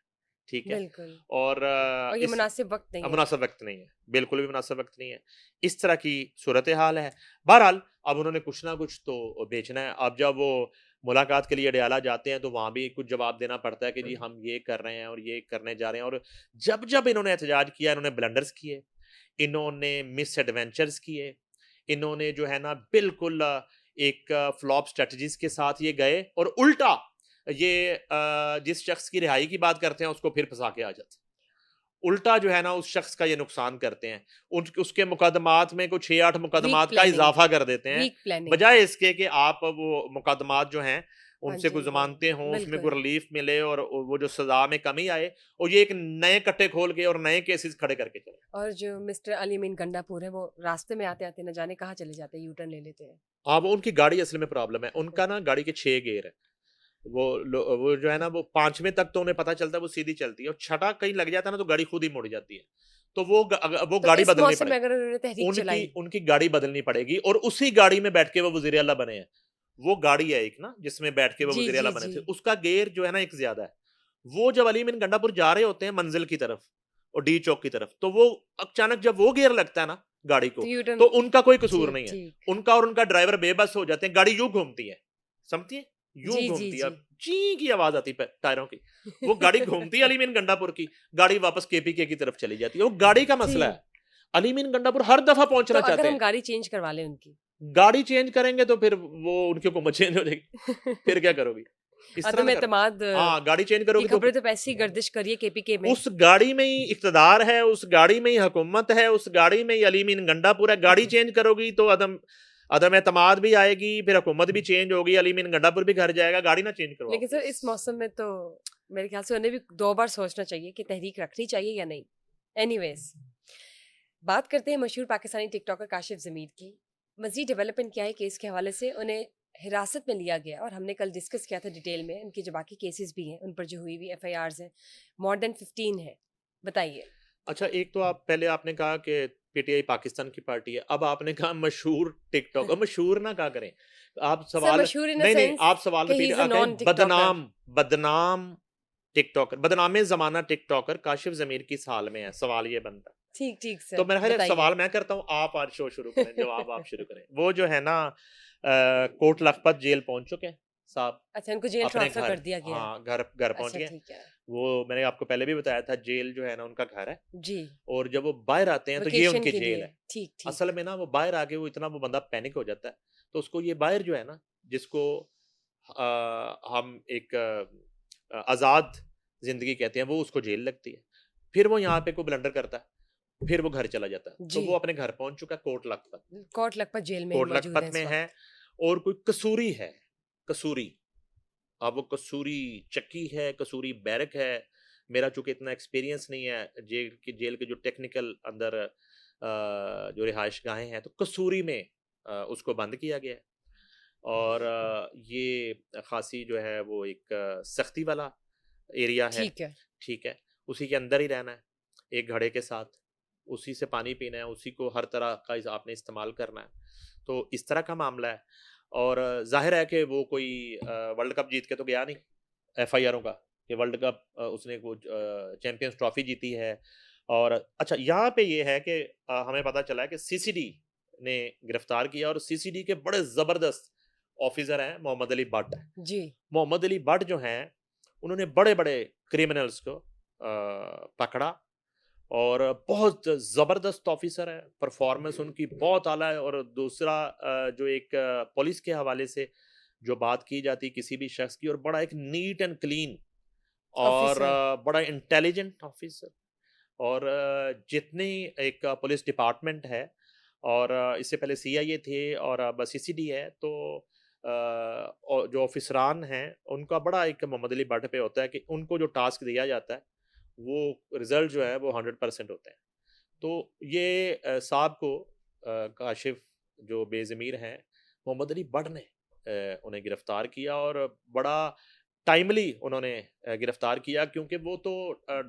ठीक है? बिल्कुल। और और ये मुनासिब वक्त नहीं है। मुनासिब वक्त नहीं है, बिल्कुल भी मुनासिब वक्त नहीं है। इस तरह की सूरत हाल है। बहरहाल अब उन्होंने कुछ ना कुछ तो बेचना है। अब जब वो मुलाकात के लिए अडयाला जाते हैं तो वहाँ भी कुछ जवाब देना पड़ता है कि जी हम ये कर रहे हैं और ये करने जा रहे हैं। और जब-जब इन्होंने एहतजाज किया, इन्होंने ब्लंडर्स किए, इन्होंने मिसएडवेंचर्स किए, इन्होंने जो है ना बिल्कुल एक फ्लॉप स्ट्रैटेजीज़ के साथ ये गए, और उल्टा ये जिस शख्स की रिहाई की बात करते हैं उसको फिर फँसा के आ जाते हैं। उल्टा जो है ना उस शख्स का ये नुकसान करते हैं। उसके मुकदमात में कुछ 6-8 वीक मुकदमात का प्लानिंग। इज़ाफ़ा कर देते हैं, वीक प्लानिंग। बजाए इसके कि आप वो मुकदमात जो हैं, हाँ उनसे जी, कोई वो ज़मानतें हों, उसमें कोई बिल्कुल। रिलीफ़ मिले, और वो जो सज़ा में कमी आए, और ये एक नए कट्टे खोल के और नए केसेस खड़े करके चले। और जो मिस्टर अली अमीन गंडापुर है, वो रास्ते में आते-आते न जाने कहाँ चले जाते हैं, यू टर्न ले लेते हैं। हाँ, वो उनकी गाड़ी असल में प्रॉब्लम है। उनका ना गाड़ी के 6 गियर हैं। वो जो है ना वो 5वें तक तो उन्हें पता चलता है वो सीधी चलती है, और छठा कहीं लग जाता है ना तो गाड़ी खुद ही मुड़ जाती है। तो वो तो गाड़ी इस बदलनी मौसम में पड़ेगी। अगर उन्होंने तहरीक उनकी चलाई। उनकी गाड़ी बदलनी पड़ेगी, और उसी गाड़ी में बैठ के वो वज़ीर आला बने हैं। वो गाड़ी है एक ना जिसमें बैठ के वो जी, वज़ीर आला जी, बने जी। थे, उसका गियर जो है ना एक ज़्यादा है। वो जब अली मिन गंडापुर जा रहे होते हैं मंज़िल की तरफ और डी चौक की तरफ, तो वो अचानक जब वो गियर लगता है ना, गाड़ी को, तो यू तो टर्न। उनका कोई कसूर ठीक नहीं है। ठीक। उनका और उनका ड्राइवर बेबस हो जाते हैं, गाड़ी यूं घूमती है, समझती है, यूं जी जी घूमती है, जी। अब ची की आवाज आती है टायरों की, वो गाड़ी घूमती है अलीमीन गंडापुर की, गाड़ी वापस केपीके की तरफ चली जाती है, वो गाड़ी का मसला ठीक। है। अलीमीन गंडापुर हर दफा तो पहुंचना अगर चाहते हम हैं, गाड़ी चेंज करवा लें उनकी। गाड़ी चेंज करेंगे तो फिर वो उनकी हुकूमत चेंज हो जाएगी, फिर क्या करोगी? इस तरह अदम ना करो। एतमाद हाँ, गाड़ी चेंज की करोगी तो खबरें तो ऐसी गर्दिश करिए केपीके में। उस गाड़ी में ही इक़्तिदार है, उस गाड़ी में ही हुकूमत है, उस गाड़ी में ही अलीमीन गंडापुर है। गाड़ी चेंज करोगी तो अदम अदम एतमाद भी आएगी, फिर हुकूमत भी चेंज होगी, अलीमीन गंडापुर भी घर जाएगा। गाड़ी ना चेंज करवाओ लेकिन सर इस प्लीज। मौसम में तो मेरे ख्याल से उन्हें भी 2 बार सोचना चाहिए कि तहरीक रखनी चाहिए या नहीं। एनीवेज, बात करते हैं मशहूर पाकिस्तानी टिकटॉकर काशिफ ज़मीर की। मज़ीद डेवलपमेंट क्या है केस के हवाले से, उन्हें हिरासत में लिया गया और हमने कल डिस्कस किया था डिटेल में। उनके जो बाकी केसेस भी हैं, उन पर जो हुई हुई एफआईआर्स हैं, मोर देन 15 है। बताइए। अच्छा, एक तो आप पहले आपने कहा कि पीटीआई पाकिस्तान की पार्टी है, अब आपने कहा मशहूर टिकटॉक, मशहूर ना कहा करें आप, सर सवाल मशहूर इन द नहीं नहीं, सेंस आप सवाल कि ही रिपीट इज़ अ कहें, नॉन टिकटॉकर। बदनाम, बदनाम टिकटॉकर, बदनामे जमाना टिकटॉकर काशिफ जमीर की साल में है, सवाल ये बनता है। ठीक ठीक तो सर, मेरा ख्याल है बताइए। सवाल मैं करता हूँ, आप आज शो शुरू करें, जवाब आप शुरू करें। वो जो है ना कोट लखपत जेल पहुंच चुके हैं साहब, अच्छा, उनको जेल अपने ट्रांसफर घर, कर दिया गया है। हाँ घर घर पहुंच अच्छा गए। ठीक है। वो मैंने आपको पहले भी बताया था, जेल जो है ना उनका घर है, जी। और जब वो बाहर आते हैं तो ये वेकेशन उनकी के जेल लिए। है। ठीक असल ठीक। में ना वो बाहर आके वो इतना वो बंदा पैनिक हो जाता है, तो उसको ये बाहर जो है ना, जिसको हम एक आज़ाद जिंदगी कहते हैं, वो उसको जेल लगती है। फिर वो यहाँ पे कोई ब्लंडर करता है, फिर वो घर चला जाता है, तो जी। वो अपने घर पहुंच चुका है कोट लखपत। कोट लखपत जेल में कोट मौजूद है लखपत इस में है, वक्त। और कोई कसूरी है, कसूरी, अब वो कसूरी चक्की है, कसूरी बैरक है। मेरा चूंकि इतना एक्सपीरियंस नहीं है जेल के जो टेक्निकल अंदर जो रिहाइश गाहें हैं, तो कसूरी में उसको बंद किया गया है। और ये खासी जो है वो एक सख्ती वाला एरिया है, ठीक है। ठीक है, उसी के अंदर ही रहना है, एक घड़े के साथ, उसी से पानी पीना है, उसी को हर तरह का आपने इस्तेमाल करना है, तो इस तरह का मामला है। और जाहिर है कि वो कोई वर्ल्ड कप जीत के तो गया नहीं, एफआईआरों का कि वर्ल्ड कप उसने वो चैंपियंस ट्रॉफी जीती है। और अच्छा, यहाँ पे ये है कि हमें पता चला है कि सीसीडी ने गिरफ्तार किया, और सीसीडी के बड़े जबरदस्त ऑफिसर हैं मोहम्मद अली भट्ट। जी। मोहम्मद अली भट्ट जो हैं, उन्होंने बड़े बड़े क्रिमिनल्स को पकड़ा, और बहुत ज़बरदस्त ऑफिसर है, परफॉर्मेंस उनकी बहुत आला है। और दूसरा जो एक पुलिस के हवाले से जो बात की जाती है किसी भी शख्स की, और बड़ा एक नीट एंड क्लीन, और ऑफिसर। बड़ा इंटेलिजेंट ऑफिसर, और जितनी एक पुलिस डिपार्टमेंट है, और इससे पहले सीआईए थे, और अब सीसीडी है, तो और जो ऑफिसरान हैं उनका बड़ा एक मोहम्मद अली भट्ट पे होता है कि उनको जो टास्क दिया जाता है, वो रिजल्ट जो है वो 100% होते हैं। तो ये साहब को काशिफ जो बेज़मीर हैं, मोहम्मद अली भट्ट ने उन्हें गिरफ्तार किया, और बड़ा टाइमली उन्होंने गिरफ्तार किया, क्योंकि वो तो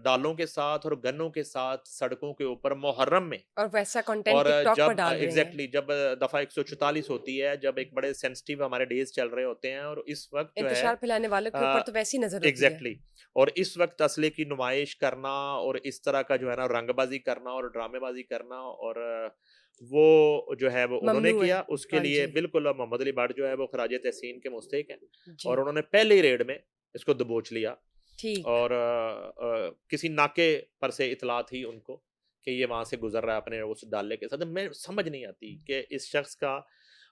डालों के साथ और गन्नों के साथ सड़कों के ऊपर मुहर्रम में, और वैसा कंटेंट और टिकटॉक पर जब डाल रहे हैं। एग्जैक्टली जब दफ़ा 144 होती है, जब एक बड़े सेंसिटिव हमारे डेज चल रहे होते हैं, और इस वक्त जो है इंतशार फैलाने वालों के ऊपर तो वैसी नजर होती है। एग्जैक्टली, और इस वक्त असले की नुमाइश करना, और इस तरह का जो है ना रंगबाजी करना और ड्रामेबाजी करना, और वो जो है वो उन्होंने ममनू है। किया, उसके हाँ लिए जी। बिल्कुल मोहम्मद अली भट्ट जो है वो खराज तहसीन के मुस्तहिक हैं, जी। और उन्होंने पहले ही रेड में इसको दबोच लिया। ठीक। और किसी नाके पर से इतला थी उनको कि ये वहां से गुजर रहा है अपने उस डाले के साथ। मैं समझ नहीं आती कि इस शख्स का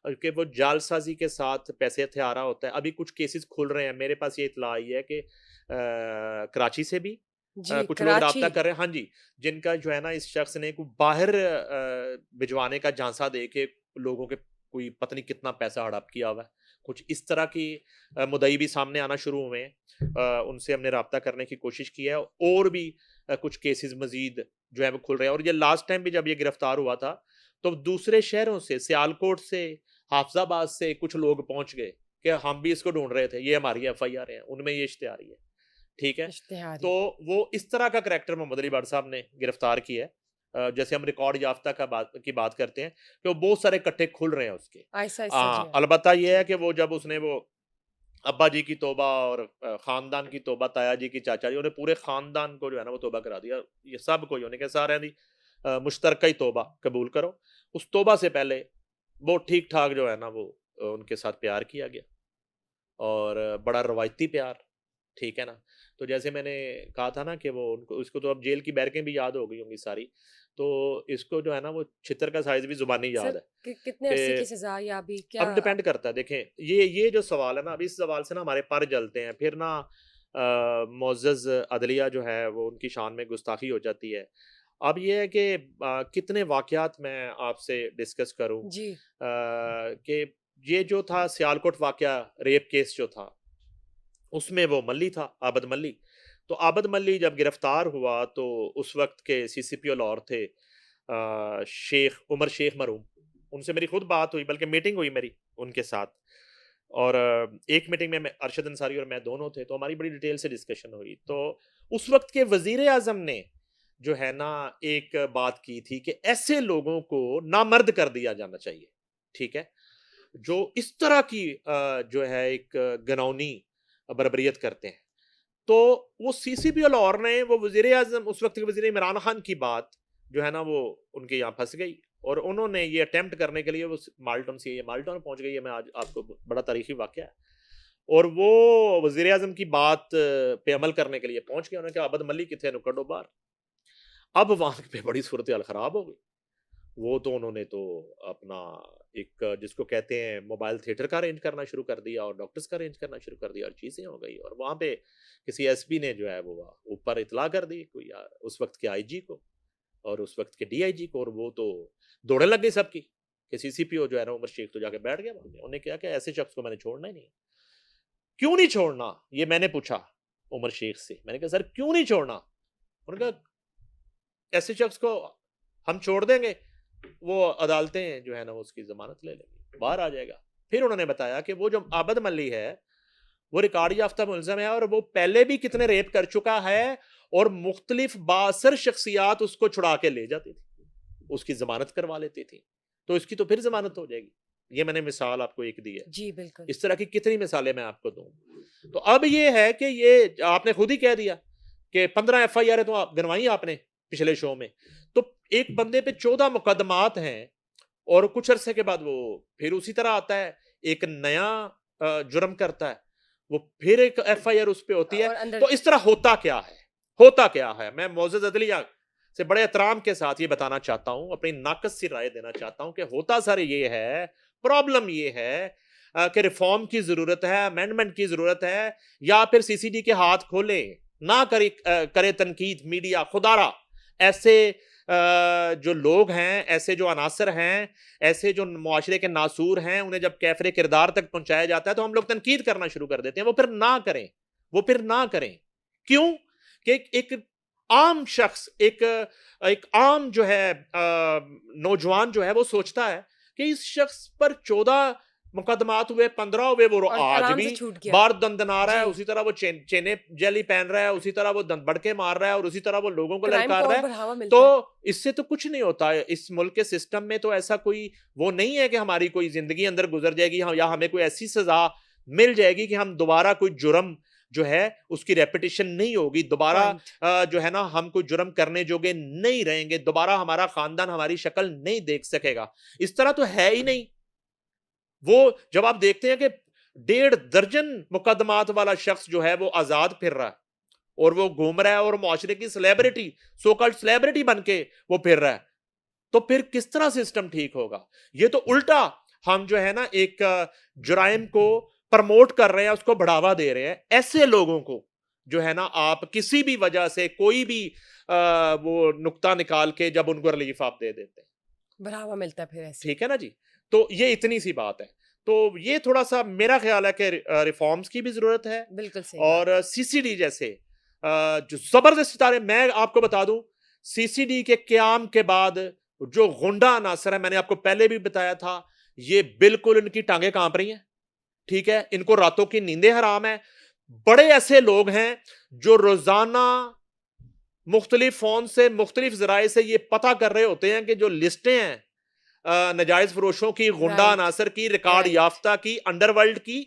कि वो जालसाजी के साथ पैसे हथियारा होता है। अभी कुछ केसेस खुल रहे हैं, मेरे पास ये इतला आई है कि कराची से भी जी। कुछ लोग कराची। राब्ता कर रहे हैं, हाँ जी, जिनका जो है ना इस शख्स ने को बाहर भिजवाने का झांसा दे के लोगों के कोई पता नहीं कितना पैसा हड़प किया हुआ है। कुछ इस तरह की मुद्दई भी सामने आना शुरू हुए हैं। उनसे हमने राब्ता करने की कोशिश की है, और भी कुछ केसेस मजीद जो है वो खुल रहे हैं। और ये लास्ट टाइम भी जब ये गिरफ्तार हुआ था, तो दूसरे शहरों से, सियालकोट से, हाफजाबाद से कुछ लोग पहुंच गए कि हम भी इसको ढूंढ रहे थे, ये हमारी एफआईआर है, उनमें ये इश्तेहारी है, ठीक है। तो इश्तिहारी। वो इस तरह का करैक्टर मोहम्मद अली भट्ट साहब ने गिरफ्तार किया है। जैसे हम रिकॉर्ड याफ्ता की बात करते हैं कि वो बहुत सारे कट्टे खुल रहे हैं उसके। आहिस्ता आहिस्ता जी हाँ। अलबत्ता ये है कि वो जब उसने वो अब्बा जी की तौबा और खानदान की तौबा, ताया जी की, चाचा जी, उन्हें पूरे खानदान को जो है ना वो तौबा करा दिया, ये सब कोई उन्हें के सारे दी मुश्तरका ही तौबा कबूल करो। उस तौबा से पहले वो ठीक ठाक जो है ना वो उनके साथ प्यार किया गया, और बड़ा रवायती प्यार, ठीक है ना। तो जैसे मैंने कहा था ना कि वो उनको, इसको तो अब जेल की बैरकें भी याद हो गई होंगी सारी, तो इसको जो है ना वो छितर का साइज भी जुबानी सर याद है कितने कि अरसे की सजा या अभी क्या अब डिपेंड करता है। देखें, ये जो सवाल है ना, अब इस सवाल से ना हमारे पर जलते हैं, फिर ना मुअज़्ज़ज़ अदलिया जो है वो उनकी शान में गुस्ताखी हो जाती है। अब ये है कि कितने वाक़यात मैं आपसे डिस्कस करूँ जी कि ये जो था सियालकोट वाक़या, रेप केस जो था, उसमें वो मल्ली था, आबद मल्ली। तो आबद मल्ली जब गिरफ्तार हुआ तो उस वक़्त के सीसीपीओ लाहौर थे शेख उमर शेख मरहूम, उनसे मेरी खुद बात हुई, बल्कि मीटिंग हुई मेरी उनके साथ। और एक मीटिंग में मैं, अरशद अंसारी और मैं दोनों थे, तो हमारी बड़ी डिटेल से डिस्कशन हुई। तो उस वक़्त के वज़ीर आज़म ने जो है ना एक बात की थी कि ऐसे लोगों को नामर्द कर दिया जाना चाहिए, ठीक है? जो इस तरह की जो है एक घिनौनी बर्बरियत करते हैं। तो वो सीसीपी लाहौर ने, वो वज़ीर आज़म उस वक़्त के वज़ीर इमरान खान की बात जो है ना वो उनके यहाँ फँस गई, और उन्होंने ये अटेम्प्ट करने के लिए वो माल्टन से, ये माल्टन पहुँच गई है, मैं आज आपको बड़ा तारीखी वाक़या है। और वो वज़ीर आज़म की बात पे अमल करने के लिए पहुँच गए। उन्होंने कहा अबद मलिक किथे नुक्कड़ो बाहर। अब वहाँ पे बड़ी सूरत-हाल ख़राब हो गई। वो तो उन्होंने तो अपना एक जिसको कहते हैं मोबाइल थिएटर का अरेंज करना शुरू कर दिया, और डॉक्टर्स का अरेंज करना शुरू कर दिया, और चीज़ें हो गई। और वहाँ पे किसी एसपी ने जो है वो ऊपर इत्तला कर दी कोई उस वक़्त के आईजी को और उस वक़्त के डीआईजी को, और वो तो दौड़े लग गई सबकी कि सीसीपीओ जो है ना उमर शेख तो जाके बैठ गया वहाँ पे। उन्होंने कहा कि ऐसे शख्स को मैंने छोड़ना ही नहीं है। क्यों नहीं छोड़ना? ये मैंने पूछा उमर शेख से। मैंने कहा सर क्यों नहीं छोड़ना? उन्होंने कहा ऐसे शख्स को हम छोड़ देंगे, वो अदालतें जो है ना उसकी ज़मानत ले लेंगी, बाहर आ जाएगा। फिर उन्होंने बताया कि वो जो आबद मल्ली है, वो रिकॉर्ड याफ्ता मुलज़िम है, और वो पहले भी कितने रेप कर चुका है, और मुख्तलिफ बासर शख्सियात उसको छुड़ा के ले जाती थी, उसकी ज़मानत करवा लेती थी। तो इसकी तो फिर ज़मानत हो जाएगी। ये मैंने मिसाल आपको एक दी है। जी बिल्कुल इस तरह की कितनी मिसालें मैं आपको दूँ। तो अब ये है कि ये आपने खुद ही कह दिया कि 15 एफआईआर तो आप गिनवाई आपने पिछले शो में। तो एक बंदे पे 14 मुकदमात हैं, और कुछ अरसे के बाद वो फिर उसी तरह आता है, एक नया जुर्म करता है, वो फिर एक एफआईआर उस पे होती है। और अंदर तो इस तरह होता क्या है? होता क्या है? मैं मुअज़्ज़ज़ अदलिया से बड़े एहतराम के साथ ये बताना चाहता हूँ, अपनी नाक़स सी राय देना चाहता हूँ कि होता सर ये है, प्रॉब्लम ये है कि रिफॉर्म की ज़रूरत है, अमेंडमेंट की ज़रूरत है, या फिर सीसीडी के हाथ खोले, ना करे तनकीद मीडिया, खुदारा ऐसे जो लोग हैं, ऐसे जो अनासर हैं, ऐसे जो मुआशरे के नासूर हैं, उन्हें जब कैफ़रे किरदार तक पहुँचाया जाता है तो हम लोग तनकीद करना शुरू कर देते हैं। वो फिर ना करें, वो फिर ना करें। क्यों? कि एक आम शख्स, एक आम जो है नौजवान जो है वो सोचता है कि इस शख्स पर 14 मुकदमात हुए, 15 हुए, वो और आज आराम भी से छूट गया बाहर दंदना रहा है, जी उसी तरह वो चेने जेली पहन रहा है, उसी तरह वो बड़के मार रहा है, और उसी तरह वो लोगों को क्राइम को ललकार और रहा है। बढ़ावा तो मिलता है इससे तो कुछ नहीं होता है। इस मुल्क के सिस्टम में तो ऐसा कोई वो नहीं है कि हमारी कोई जिंदगी अंदर गुजर जाएगी, या हमें कोई ऐसी सजा मिल जाएगी कि हम दोबारा कोई जुर्म जो है उसकी रेपिटेशन नहीं होगी, दोबारा पॉइंट जो है ना हम कोई जुर्म करने जोगे नहीं रहेंगे, दोबारा हमारा खानदान हमारी शक्ल नहीं देख सकेगा। इस तरह तो है ही नहीं। वो जब आप देखते हैं कि 1.5 दर्जन मुकदमात वाला शख्स जो है वो आजाद फिर रहा है, और वो घूम रहा है, और मुआशरे की सेलिब्रिटी, सो कॉल्ड सेलिब्रिटी बन के वो फिर रहा है, तो फिर किस तरह सिस्टम ठीक होगा? ये तो उल्टा हम जो है ना एक जुराइम को प्रमोट कर रहे हैं, उसको बढ़ावा दे रहे हैं। ऐसे लोगों को जो है ना आप किसी भी वजह से कोई भी वो नुक्ता निकाल के जब उनको रिलीफ आप दे देते हैं, बढ़ावा मिलता है फिर ऐसे ठीक है ना जी। तो ये इतनी सी बात है। तो ये थोड़ा सा मेरा ख्याल है कि रिफॉर्म्स की भी जरूरत है, बिल्कुल सही बात और सीसीडी जैसे जो जबरदस्त सितारे, मैं आपको बता दूं, सीसीडी के क्याम के बाद जो गुंडा अनासर है, मैंने आपको पहले भी बताया था, ये बिल्कुल इनकी टांगे कांप रही हैं, ठीक है, इनको रातों की नींदें हराम है। बड़े ऐसे लोग हैं जो रोजाना मुख्तलिफ फोन से, मुख्तलिफ जराए से ये पता कर रहे होते हैं कि जो लिस्टें हैं नजायज फरोशों की, गुंडा राइट अनासर की, रिकॉर्ड राइट याफ्ता की, अंडरवर्ल्ड की,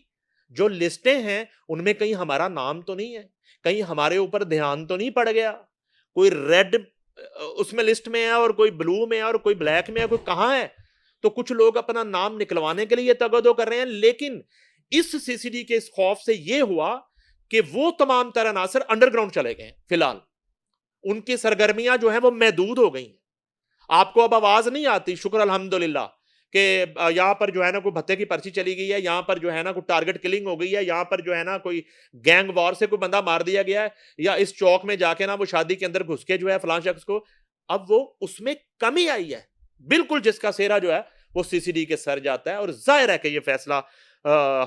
जो लिस्टें हैं उनमें कहीं हमारा नाम तो नहीं है, कहीं हमारे ऊपर ध्यान तो नहीं पड़ गया, कोई रेड उसमें लिस्ट में है और कोई ब्लू में है और कोई ब्लैक में है, कोई कहां है। तो कुछ लोग अपना नाम निकलवाने के लिए तगदो कर रहे हैं, लेकिन इस सीसीडी के इस खौफ से यह हुआ कि वो तमाम तरह अनासर अंडरग्राउंड चले गए। फिलहाल उनकी सरगर्मियां जो है वो महदूद हो गई। आपको अब आवाज नहीं आती, शुक्र अल्हम्दुलिल्लाह, कि यहां पर जो है ना कोई भत्ते की पर्ची चली गई है, यहां पर जो है ना कोई टारगेट किलिंग हो गई है, यहां पर जो है ना कोई गैंग वॉर से कोई बंदा मार दिया गया है, या इस चौक में जाके ना वो शादी के अंदर घुस के जो है फलां शख्स को। अब वो उसमें कमी आई है बिल्कुल, जिसका सेहरा जो है वो सीसीडी के सर जाता है। और जाहिर है कि ये फैसला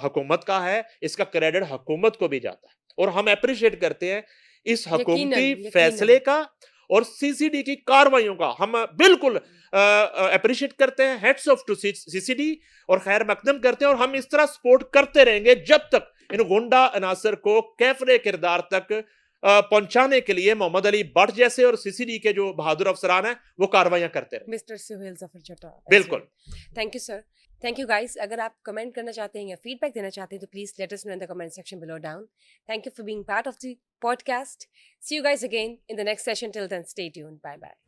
हुकूमत का है, इसका क्रेडिट हुकूमत को भी जाता है, और हम अप्रिशिएट करते हैं इस यकीनन, हुकूमती फैसले यकीनन। का और सीसीडी की कार्रवाइयों का। हम बिल्कुल अप्रिशिएट करते हैं, हेड्स ऑफ टू सीसीडी, और खैर मकदम करते हैं। और हम इस तरह सपोर्ट करते रहेंगे जब तक इन गुंडा अनासर को कैफरे किरदार तक पहुंचाने के लिए मोहम्मद अली भट्ट जैसे और सीसीडी के जो बहादुर अफसरान हैं वो कार्रवाइयां करते रहे। मिस्टर सुहेल जफर चट्टा, बिल्कुल। Thank you sir. Thank you guys. अगर आप कमेंट करना चाहते हैं या फीडबैक देना चाहते हैं तो please let us know in the comment section below down. Thank you for being part of the podcast. See you guys again in the next session. Till then stay tuned. Bye bye.